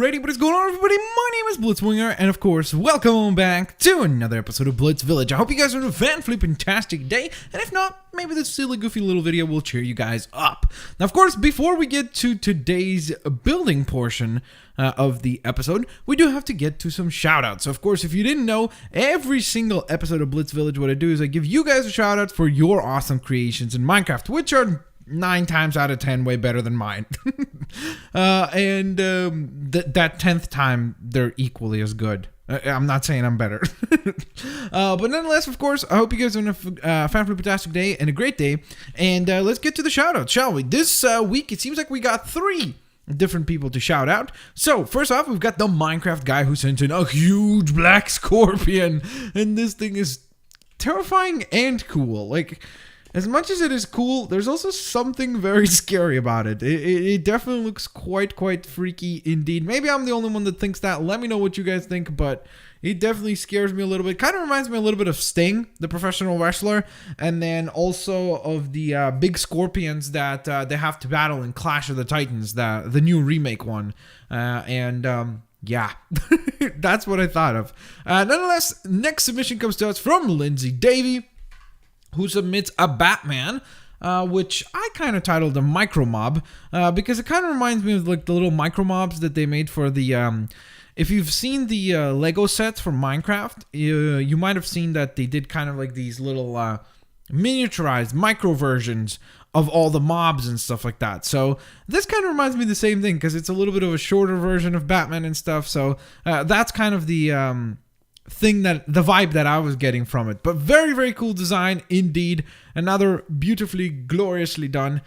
already, what is going on, everybody? My name is Blitzwinger, and of course, welcome back to another episode of Blitzvillage. I hope you guys are having a fan-fantastic day, and if not, maybe this silly, goofy little video will cheer you guys up. Now, of course, before we get to today's building portion of the episode, we do have to get to some shoutouts. So, of course, if you didn't know, every single episode of Blitzvillage, what I do is I give you guys a shoutout for your awesome creations in Minecraft, which are 9 times out of 10 way better than mine. That 10th time, they're equally as good. I'm not saying I'm better. But nonetheless, of course, I hope you guys are having a fantastic day and a great day. And let's get to the shoutouts, shall we? This week, it seems like we got 3 different people to shout out. So, first off, we've got the Minecraft guy who sent in a huge black scorpion. And this thing is terrifying and cool. Like, as much as it is cool, there's also something very scary about it. It definitely looks quite freaky indeed. Maybe I'm the only one that thinks that. Let me know what you guys think, but it definitely scares me a little bit. Kind of reminds me a little bit of Sting, the professional wrestler, and then also of the big scorpions that they have to battle in Clash of the Titans, the new remake one. Yeah, that's what I thought of. Nonetheless, next submission comes to us from Lindsay Davey, who submits a Batman, which I kind of titled a micro mob, because it kind of reminds me of like the little micro mobs that they made for the, if you've seen the Lego sets from Minecraft, you might have seen that they did kind of like these little miniaturized micro versions of all the mobs and stuff like that. So this kind of reminds me of the same thing, because it's a little bit of a shorter version of Batman and stuff. So that's kind of the the vibe that I was getting from it. But very cool design indeed. Another beautifully, gloriously done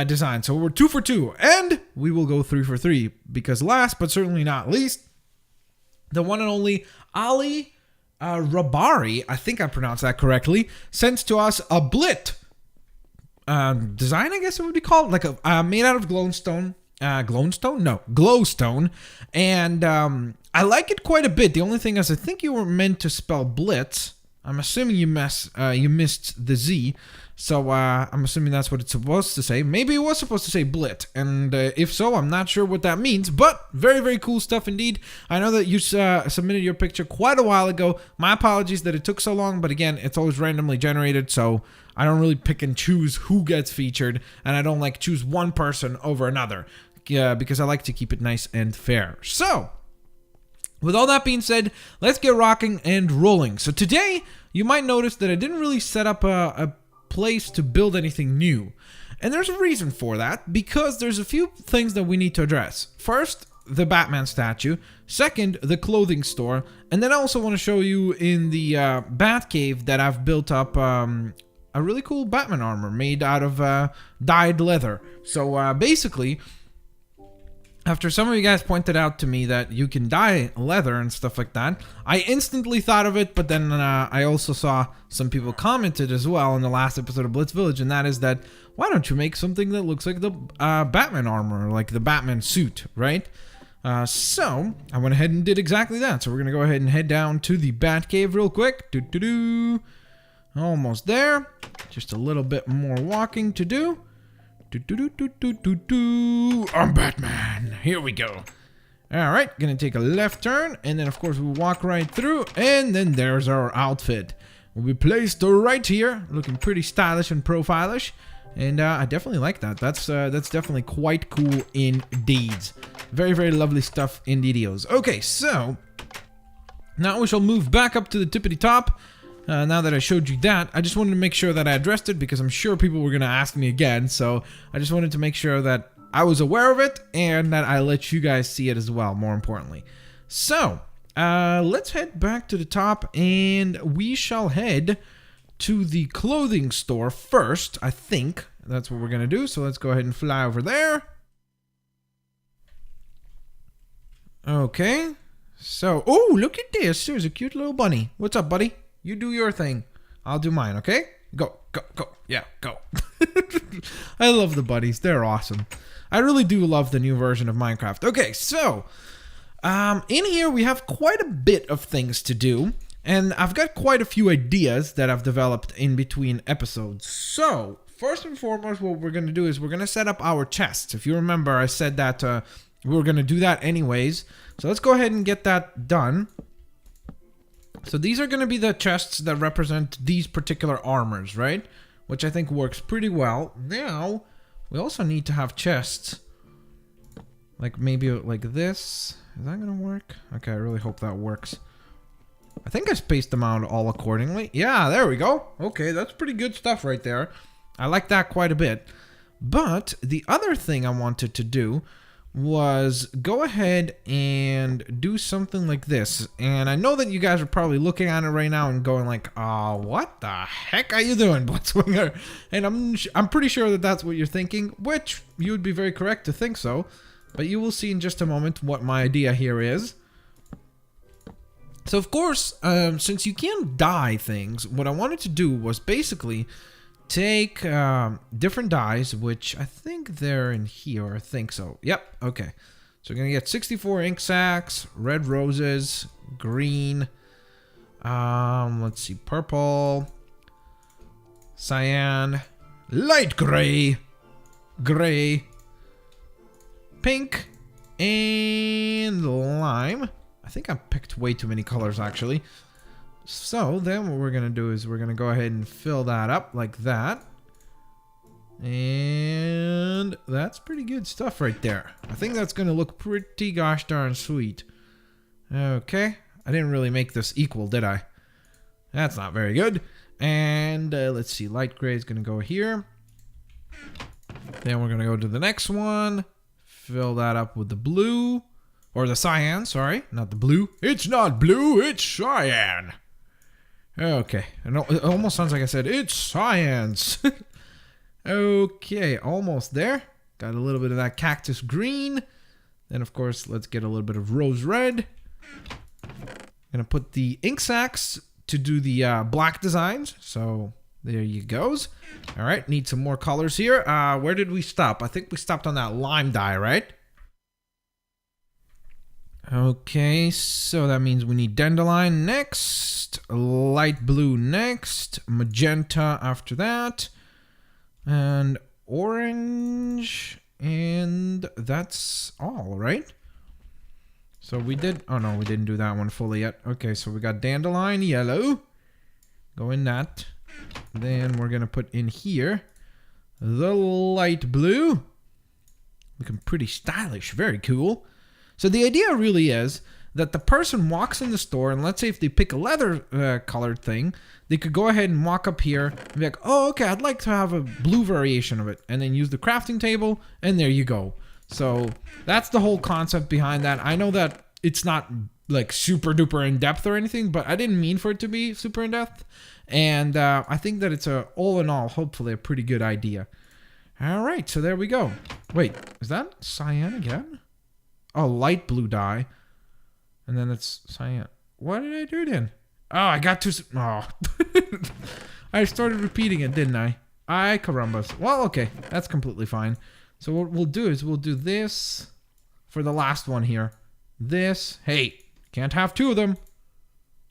design. So we're 2 for 2, and we will go 3 for 3, because last but certainly not least, the one and only Ali Rabari, I think I pronounced that correctly, sends to us a Blit design, I guess it would be called, like a made out of glowstone. Glowstone. And I like it quite a bit. The only thing is, I think you were meant to spell Blitz. I'm assuming you missed the Z. So I'm assuming that's what it's supposed to say. Maybe it was supposed to say Blit. And if so, I'm not sure what that means. But very cool stuff indeed. I know that you submitted your picture quite a while ago. My apologies that it took so long. But again, it's always randomly generated. So I don't really pick and choose who gets featured. And I don't like choose one person over another. Because I like to keep it nice and fair. So, with all that being said, let's get rocking and rolling. So today, you might notice that I didn't really set up a place to build anything new. And there's a reason for that, because there's a few things that we need to address. First, the Batman statue. Second, the clothing store. And then I also want to show you in the Batcave that I've built up a really cool Batman armor made out of dyed leather. So basically, after some of you guys pointed out to me that you can dye leather and stuff like that, I instantly thought of it, but then I also saw some people commented as well in the last episode of Blitzvillage, and that is that, why don't you make something that looks like the Batman armor, like the Batman suit, right? So, I went ahead and did exactly that. So we're going to go ahead and head down to the Batcave real quick. Almost there. Just a little bit more walking to do. I'm Batman. Here we go. Alright, gonna take a left turn, and then of course we'll walk right through, and then there's our outfit. We'll be placed right here, looking pretty stylish and profilish, and I definitely like that. That's definitely quite cool indeed. Very lovely stuff indeedios. Okay, so now we shall move back up to the tippity top. Now that I showed you that, I just wanted to make sure that I addressed it, because I'm sure people were going to ask me again. So I just wanted to make sure that I was aware of it and that I let you guys see it as well, more importantly. So let's head back to the top, and we shall head to the clothing store first. I think that's what we're going to do. So let's go ahead and fly over there. Okay. So, oh, look at this. There's a cute little bunny. What's up, buddy? You do your thing. I'll do mine, okay? Go. Yeah, go. I love the buddies. They're awesome. I really do love the new version of Minecraft. Okay, so, in here we have quite a bit of things to do. And I've got quite a few ideas that I've developed in between episodes. So, first and foremost, what we're going to do is we're going to set up our chests. If you remember, I said that we're going to do that anyways. So let's go ahead and get that done. So these are going to be the chests that represent these particular armors, right? Which I think works pretty well. Now, we also need to have chests. Like maybe like this. Is that going to work? Okay, I really hope that works. I think I spaced them out all accordingly. Yeah, there we go. Okay, that's pretty good stuff right there. I like that quite a bit. But the other thing I wanted to do was go ahead and do something like this. And I know that you guys are probably looking at it right now and going like, what the heck are you doing, Blitzwinger? And I'm pretty sure that that's what you're thinking, which you would be very correct to think so. But you will see in just a moment what my idea here is. So of course, since you can dye things, what I wanted to do was basically take different dyes, which I think they're in here. I think so. Yep. Okay. So we're going to get 64 ink sacs, red roses, green, let's see, purple, cyan, light gray, gray, pink, and lime. I think I picked way too many colors actually. So then what we're going to do is we're going to go ahead and fill that up like that. And that's pretty good stuff right there. I think that's going to look pretty gosh darn sweet. Okay. I didn't really make this equal, did I? That's not very good. And let's see. Light gray is going to go here. Then we're going to go to the next one. Fill that up with the blue. Or the cyan, sorry. Not the blue. It's not blue, it's cyan. Okay. It almost sounds like I said, it's science. Okay, almost there. Got a little bit of that cactus green. Then, of course, let's get a little bit of rose red. Gonna put the ink sacs to do the black designs. So, there you goes. All right, need some more colors here. Where did we stop? I think we stopped on that lime dye, right? Okay, so that means we need dandelion next, light blue next, magenta after that, and orange, and that's all, right? So we did, oh no, we didn't do that one fully yet. Okay, so we got dandelion yellow, go in that. Then we're gonna put in here the light blue, looking pretty stylish, very cool. So the idea really is that the person walks in the store, and let's say if they pick a leather colored thing, they could go ahead and walk up here and be like, oh, okay, I'd like to have a blue variation of it, and then use the crafting table, and there you go. So that's the whole concept behind that. I know that it's not like super duper in depth or anything, but I didn't mean for it to be super in depth. And I think that it's all in all, hopefully a pretty good idea. All right, so there we go. Wait, is that cyan again? Oh, light blue dye. And then it's cyan. What did I do then? Oh, I got too... Oh. I started repeating it, didn't I? Ay, carambas. Well, okay. That's completely fine. So what we'll do is we'll do this for the last one here. This. Hey, can't have two of them.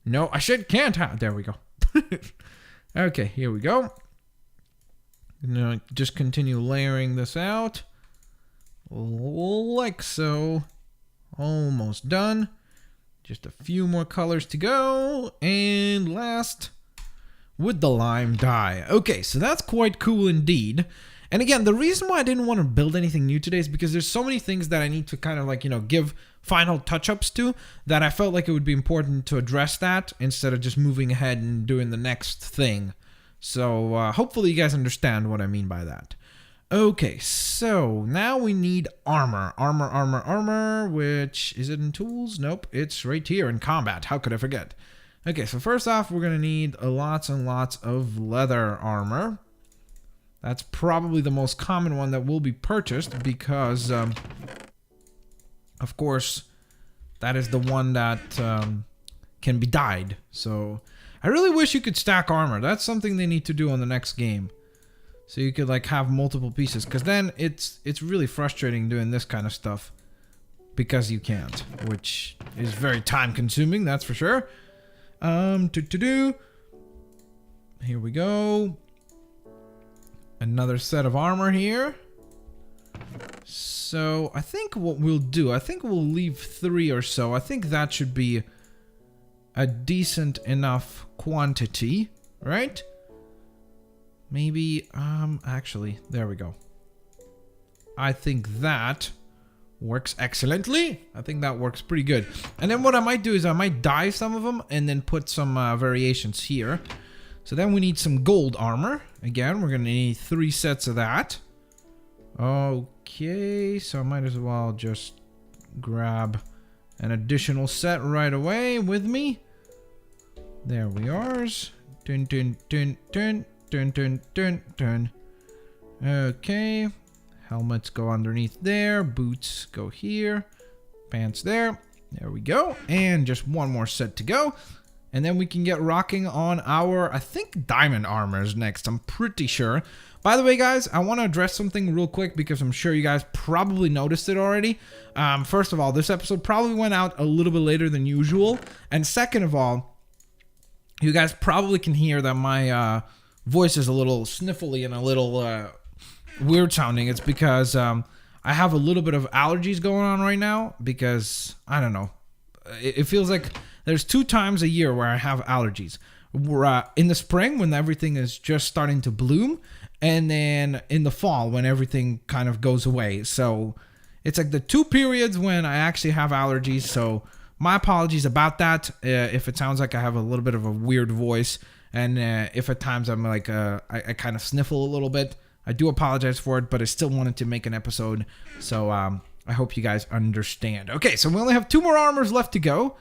No, I can't have... There we go. Okay, here we go. Now just continue layering this out. Like so. Almost done. Just a few more colors to go. And last, with the lime dye. Okay, so that's quite cool indeed. And again, the reason why I didn't want to build anything new today is because there's so many things that I need to kind of like, give final touch-ups to, that I felt like it would be important to address that instead of just moving ahead and doing the next thing. So hopefully you guys understand what I mean by that. Okay, so now we need armor. Armor, which, is it in tools? Nope, it's right here in combat. How could I forget? Okay, so first off, we're going to need lots and lots of leather armor. That's probably the most common one that will be purchased because, of course, that is the one that can be dyed. So I really wish you could stack armor. That's something they need to do on the next game. So you could like have multiple pieces, because then it's really frustrating doing this kind of stuff because you can't, which is very time consuming, that's for sure. Here we go. Another set of armor here. So I think what we'll do, I think we'll leave 3 or so. I think that should be a decent enough quantity, right? Maybe, actually, there we go. I think that works excellently. I think that works pretty good. And then what I might do is I might dye some of them and then put some variations here. So then we need some gold armor. Again, we're going to need 3 sets of that. Okay, so I might as well just grab an additional set right away with me. There we are. Dun, dun, dun, dun, dun, dun, dun, dun. Okay. Helmets go underneath there. Boots go here. Pants there. There we go. And just one more set to go. And then we can get rocking on our, I think, diamond armor is next. I'm pretty sure. By the way, guys, I want to address something real quick because I'm sure you guys probably noticed it already. First of all, this episode probably went out a little bit later than usual. And second of all, you guys probably can hear that my voice is a little sniffly and a little weird sounding. It's because I have a little bit of allergies going on right now because, I don't know, it feels like there's 2 times a year where I have allergies. We're in the spring when everything is just starting to bloom, and then in the fall when everything kind of goes away. So it's like the 2 periods when I actually have allergies. So my apologies about that if it sounds like I have a little bit of a weird voice, and if at times I'm like I kind of sniffle a little bit. I do apologize for it, but I still wanted to make an episode, so I hope you guys understand. Okay, so we only have 2 more armors left to go.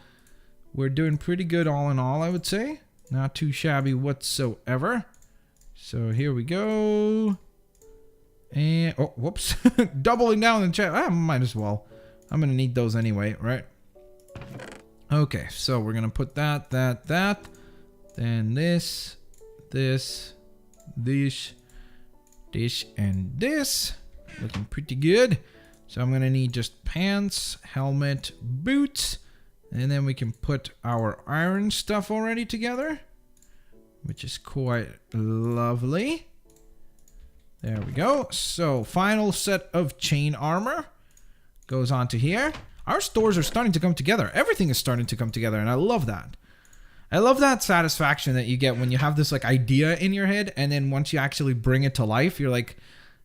We're doing pretty good all in all, I would say. Not too shabby whatsoever. So here we go. And, oh, whoops. Doubling down in chat. I might as well. I'm going to need those anyway, right? Okay, so we're going to put that. Then this, and this. Looking pretty good. So I'm going to need just pants, helmet, boots. And then we can put our iron stuff already together, which is quite lovely. There we go. So final set of chain armor goes onto here. Our stores are starting to come together. Everything is starting to come together, and I love that. I love that satisfaction that you get when you have this like idea in your head, and then once you actually bring it to life, you're like,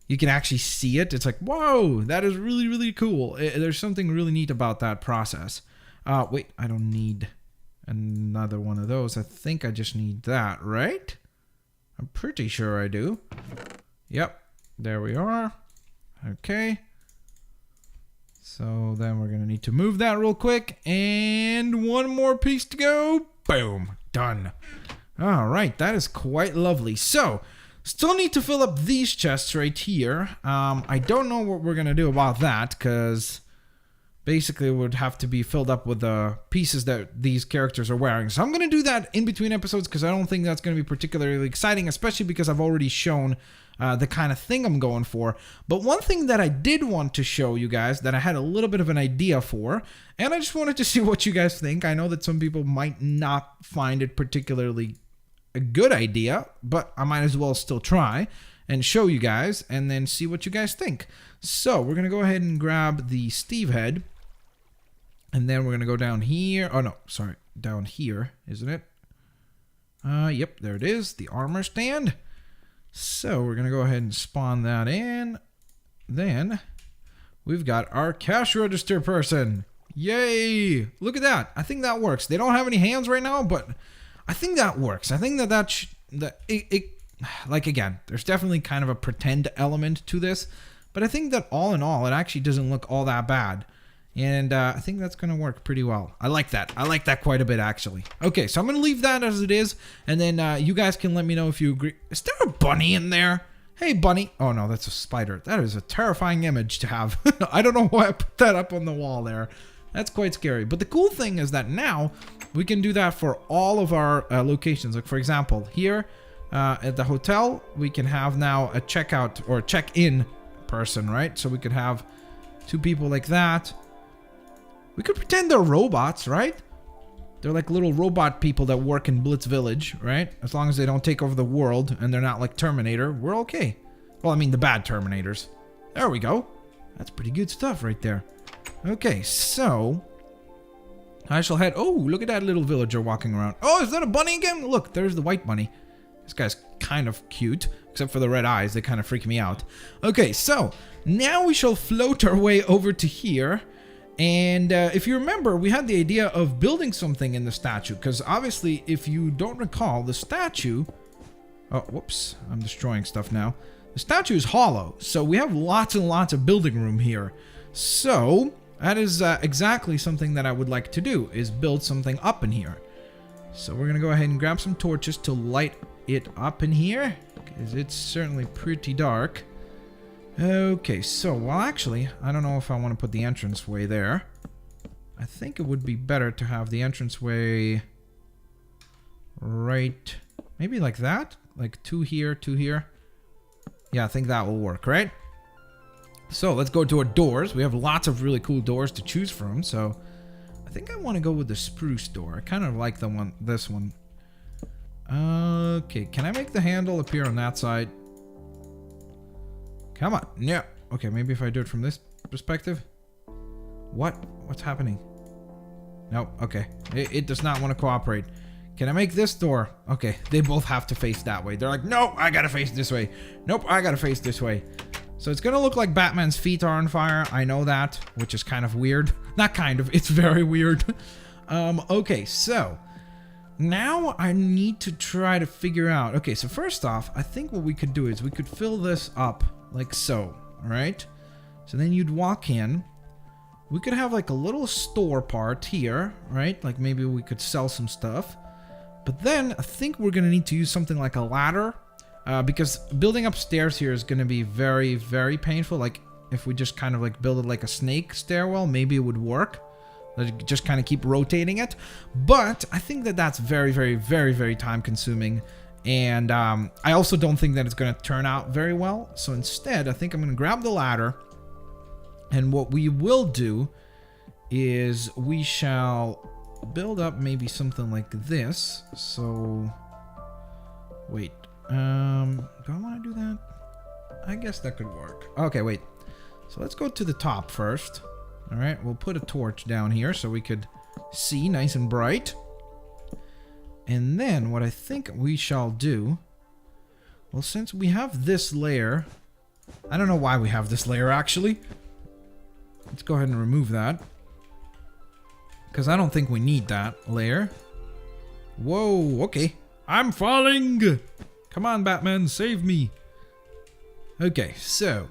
you can actually see it. It's like, whoa, that is really, really cool. There's something really neat about that process. Wait, I don't need another one of those. I think I just need that, right? I'm pretty sure I do. Yep, there we are. Okay. So then we're going to need to move that real quick. And one more piece to go. Boom. Done. All right, that is quite lovely. So, still need to fill up these chests right here. I don't know what we're going to do about that because basically it would have to be filled up with the pieces that these characters are wearing. So I'm going to do that in between episodes because I don't think that's going to be particularly exciting, especially because I've already shown the kind of thing I'm going for. But one thing that I did want to show you guys that I had a little bit of an idea for, and I just wanted to see what you guys think. I know that some people might not find it particularly a good idea, but I might as well still try and show you guys and then see what you guys think. So we're going to go ahead and grab the Steve head. And then we're going to go down here. Oh, no, sorry. Down here, isn't it? Yep, there it is. The armor stand. So we're going to go ahead and spawn that in. Then we've got our cash register person. Yay! Look at that. I think that works. They don't have any hands right now, but I think that works. I think like, again, there's definitely kind of a pretend element to this. But I think that all in all, it actually doesn't look all that bad. And I think that's going to work pretty well. I like that. I like that quite a bit, actually. Okay, so I'm going to leave that as it is. And then you guys can let me know if you agree. Is there a bunny in there? Hey, bunny. Oh, no, that's a spider. That is a terrifying image to have. I don't know why I put that up on the wall there. That's quite scary. But the cool thing is that now we can do that for all of our locations. Like, for example, here at the hotel, we can have now a checkout or check-in person, right? So we could have 2 people like that. We could pretend they're robots, right? They're like little robot people that work in Blitzvillage, right? As long as they don't take over the world and they're not like Terminator, we're okay. Well, I mean the bad Terminators. There we go. That's pretty good stuff right there. Okay, so I shall head... Oh, look at that little villager walking around. Oh, is that a bunny again? Look, there's the white bunny. This guy's kind of cute, except for the red eyes. They kind of freak me out. Okay, so now we shall float our way over to here. And if you remember, we had the idea of building something in the statue, because obviously, if you don't recall, the statue... Oh, whoops. I'm destroying stuff now. The statue is hollow, so we have lots and lots of building room here. So that is exactly something that I would like to do, is build something up in here. So we're going to go ahead and grab some torches to light it up in here, because it's certainly pretty dark. Okay, so, well, actually, I don't know if I want to put the entranceway there. I think it would be better to have the entranceway right, maybe like that? Like 2 here, 2 here. Yeah, I think that will work, right? So, let's go to our doors. We have lots of really cool doors to choose from, so I think I want to go with the spruce door. I kind of like this one. Okay, can I make the handle appear on that side? Come on. Yeah. Okay, maybe if I do it from this perspective. What's happening? No, okay. It does not want to cooperate. Can I make this door? Okay, they both have to face that way. They're like, no, I gotta face this way. Nope, I gotta face this way. So it's gonna look like Batman's feet are on fire. I know that, which is kind of weird. Not kind of, it's very weird. Okay, so now I need to try to figure out. Okay, so first off, I think what we could do is we could fill this up like so, alright? So then you'd walk in. We could have like a little store part here, right? Like maybe we could sell some stuff. But then I think we're gonna need to use something like a ladder, because building upstairs here is gonna be very, very painful. Like if we just kind of like build it like a snake stairwell, maybe it would work. Like just kind of keep rotating it. But I think that that's very, very, very, very time consuming. And I also don't think that it's going to turn out very well. So instead, I think I'm going to grab the ladder. And what we will do is we shall build up maybe something like this. So, wait. Do I want to do that? I guess that could work. Okay, wait. So let's go to the top first. All right, we'll put a torch down here so we could see nice and bright. And then what I think we shall do, well, since we have this layer, I don't know why we have this layer actually. Let's go ahead and remove that, because I don't think we need that layer. Whoa, okay. I'm falling! Come on, Batman, save me. Okay, so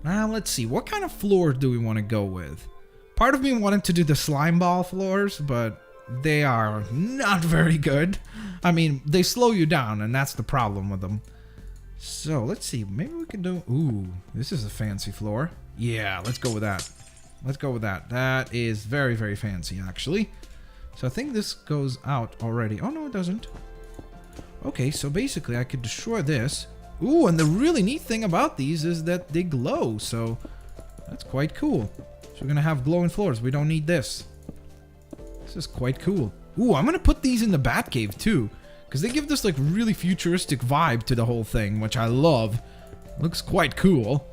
now let's see. What kind of floors do we want to go with? Part of me wanted to do the slime ball floors, but they are not very good. I mean, they slow you down, and that's the problem with them. So, let's see. Maybe we can do... Ooh, this is a fancy floor. Yeah, let's go with that. Let's go with that. That is very, very fancy, actually. So, I think this goes out already. Oh, no, it doesn't. Okay, so basically, I could destroy this. Ooh, and the really neat thing about these is that they glow, so that's quite cool. So, we're going to have glowing floors. We don't need this. This is quite cool. Ooh, I'm going to put these in the Batcave too, because they give this like really futuristic vibe to the whole thing, which I love. Looks quite cool.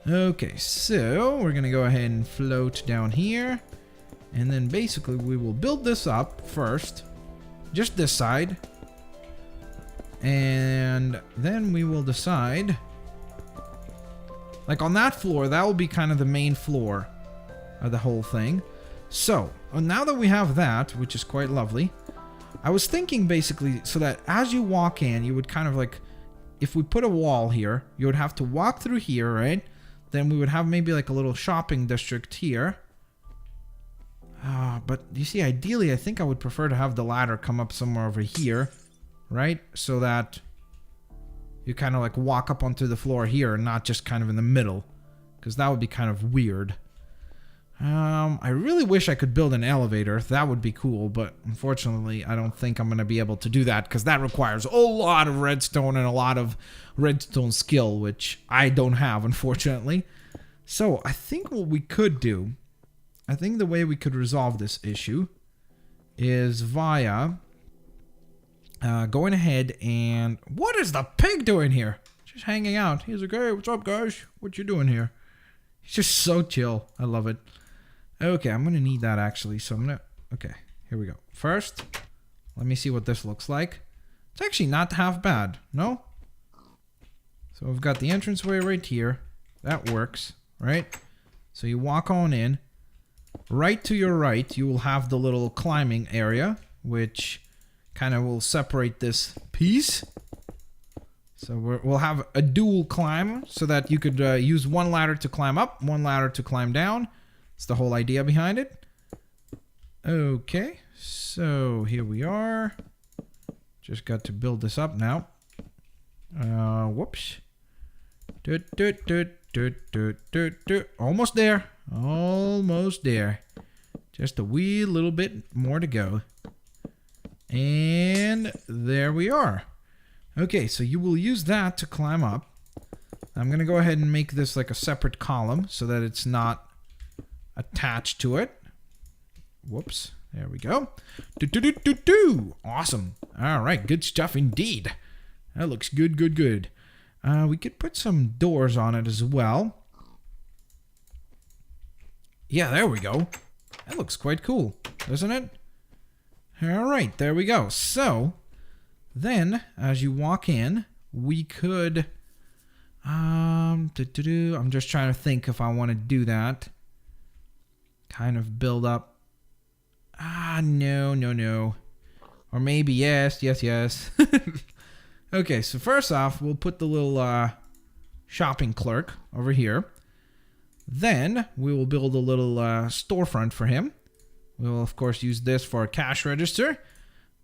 Okay, so we're going to go ahead and float down here. And then basically we will build this up first. Just this side. And then we will decide. Like on that floor, that will be kind of the main floor of the whole thing. So, now that we have that, which is quite lovely, I was thinking basically so that as you walk in, you would kind of like, if we put a wall here, you would have to walk through here, right? Then we would have maybe like a little shopping district here. But you see, ideally, I think I would prefer to have the ladder come up somewhere over here, right? So that you kind of like walk up onto the floor here and not just kind of in the middle, because that would be kind of weird. I really wish I could build an elevator. That would be cool, but unfortunately, I don't think I'm going to be able to do that because that requires a lot of redstone and a lot of redstone skill, which I don't have, unfortunately. So, I think what we could do, I think the way we could resolve this issue is via going ahead and... What is the pig doing here? Just hanging out. He's like, hey, what's up, guys? What you doing here? He's just so chill. I love it. Okay, I'm going to need that actually. So I'm going to... Okay, here we go. First, let me see what this looks like. It's actually not half bad. No? So we've got the entranceway right here. That works, right? So you walk on in. Right to your right, you will have the little climbing area, which kind of will separate this piece. So we'll have a dual climb so that you could use one ladder to climb up, one ladder to climb down. That's the whole idea behind it. Okay, so here we are. Just got to build this up now. Whoops. Almost there. Almost there. Just a wee little bit more to go. And there we are. Okay, so you will use that to climb up. I'm going to go ahead and make this like a separate column so that it's not attached to it. Whoops. There we go. Awesome. All right, good stuff indeed. That looks good, good, good. We could put some doors on it as well. Yeah, there we go. That looks quite cool, doesn't it? All right, there we go. So, then, as you walk in, we could... I'm just trying to think if I want to do that. Kind of build up... no. Or maybe yes. Okay, so first off, we'll put the little shopping clerk over here. Then, we will build a little storefront for him. We will, of course, use this for a cash register.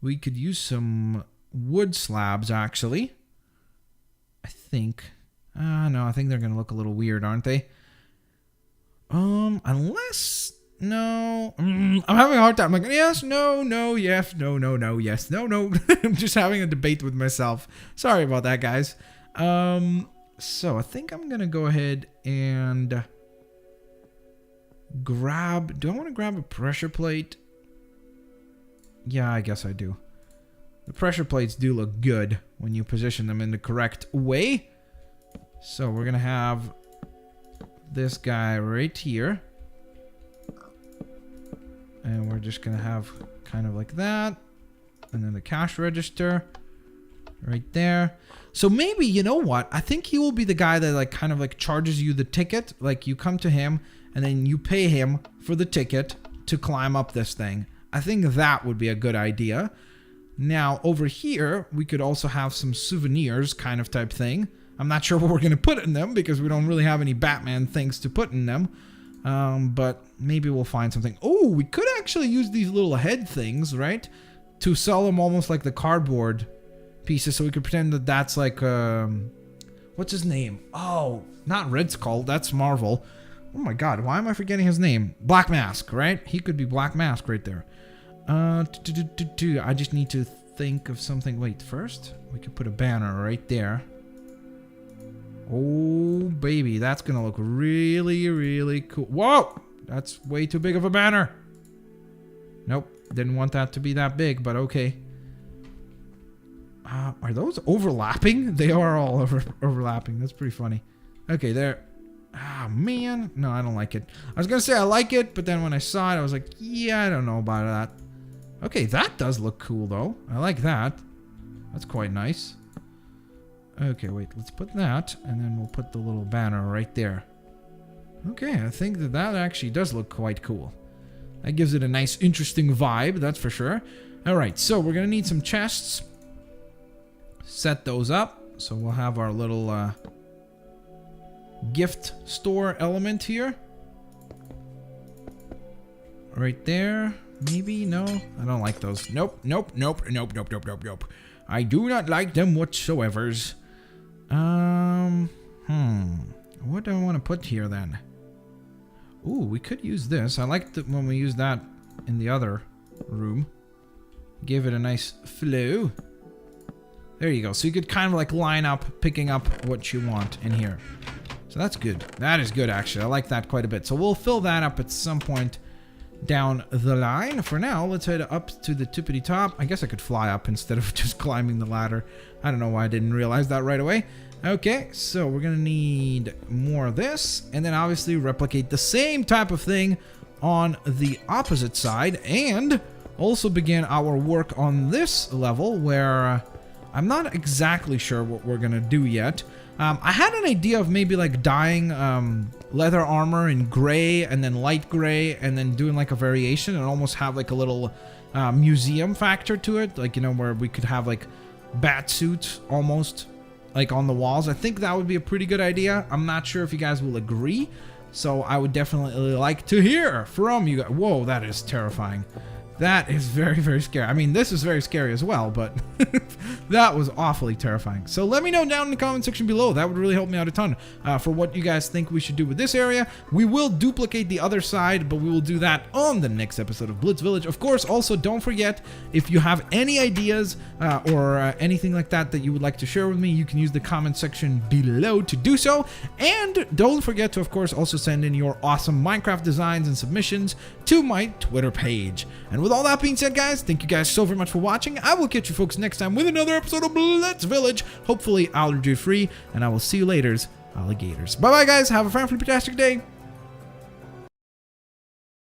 We could use some wood slabs, actually. I think. No, I think they're going to look a little weird, aren't they? Unless... No. I'm having a hard time. I'm like, yes, no, yes, no, yes, no. I'm just having a debate with myself. Sorry about that, guys. So I think I'm going to go ahead and grab... Do I want to grab a pressure plate? Yeah, I guess I do. The pressure plates do look good when you position them in the correct way. So we're going to have this guy right here. And we're just going to have kind of like that. And then the cash register right there. So maybe, you know what? I think he will be the guy that like kind of like charges you the ticket. Like you come to him and then you pay him for the ticket to climb up this thing. I think that would be a good idea. Now over here, we could also have some souvenirs kind of type thing. I'm not sure what we're going to put in them because we don't really have any Batman things to put in them. But maybe we'll find something. Oh, we could actually use these little head things, right? To sell them almost like the cardboard pieces. So we could pretend that that's like, what's his name? Oh, not Red Skull. That's Marvel. Oh my God, why am I forgetting his name? Black Mask, right? He could be Black Mask right there. I just need to think of something. Wait, first, we could put a banner right there. Oh, baby, that's going to look really, really cool. Whoa! That's way too big of a banner. Nope, didn't want that to be that big, but okay. Are those overlapping? They are all overlapping. That's pretty funny. Okay, there. Ah, man. No, I don't like it. I was going to say I like it, but then when I saw it, I was like, yeah, I don't know about that. Okay, that does look cool, though. I like that. That's quite nice. Okay, wait, let's put that, and then we'll put the little banner right there. Okay, I think that actually does look quite cool. That gives it a nice, interesting vibe, that's for sure. Alright, so we're going to need some chests. Set those up. So we'll have our little gift store element here. Right there. Maybe? No? I don't like those. Nope. I do not like them whatsoever. What do I want to put here then? Ooh, we could use this. I liked it when we used that in the other room. Give it a nice flow. There you go. So you could kind of like line up, picking up what you want in here. So that's good. That is good, actually. I like that quite a bit. So we'll fill that up at some point down the line. For now, let's head up to the tippity top. I guess I could fly up instead of just climbing the ladder. I don't know why I didn't realize that right away. Okay, so we're gonna need more of this, and then obviously replicate the same type of thing on the opposite side, and also begin our work on this level where I'm not exactly sure what we're gonna do yet. I had an idea of maybe like dyeing leather armor in gray and then light gray and then doing like a variation and almost have like a little museum factor to it, like, you know, where we could have like bat suits almost like on the walls. I think that would be a pretty good idea. I'm not sure if you guys will agree, so I would definitely like to hear from you guys. Whoa, that is terrifying. That is very, very scary. I mean, this is very scary as well, but that was awfully terrifying. So let me know down in the comment section below. That would really help me out a ton for what you guys think we should do with this area. We will duplicate the other side, but we will do that on the next episode of Blitzvillage. Of course, also don't forget, if you have any ideas or anything like that that you would like to share with me, you can use the comment section below to do so. And don't forget to, of course, also send in your awesome Minecraft designs and submissions to my Twitter page. And with all that being said, guys, thank you guys so very much for watching. I will catch you folks next time with another episode of Blitzvillage, hopefully allergy free, and I will see you later, alligators. Bye bye, guys. Have a fantastic day.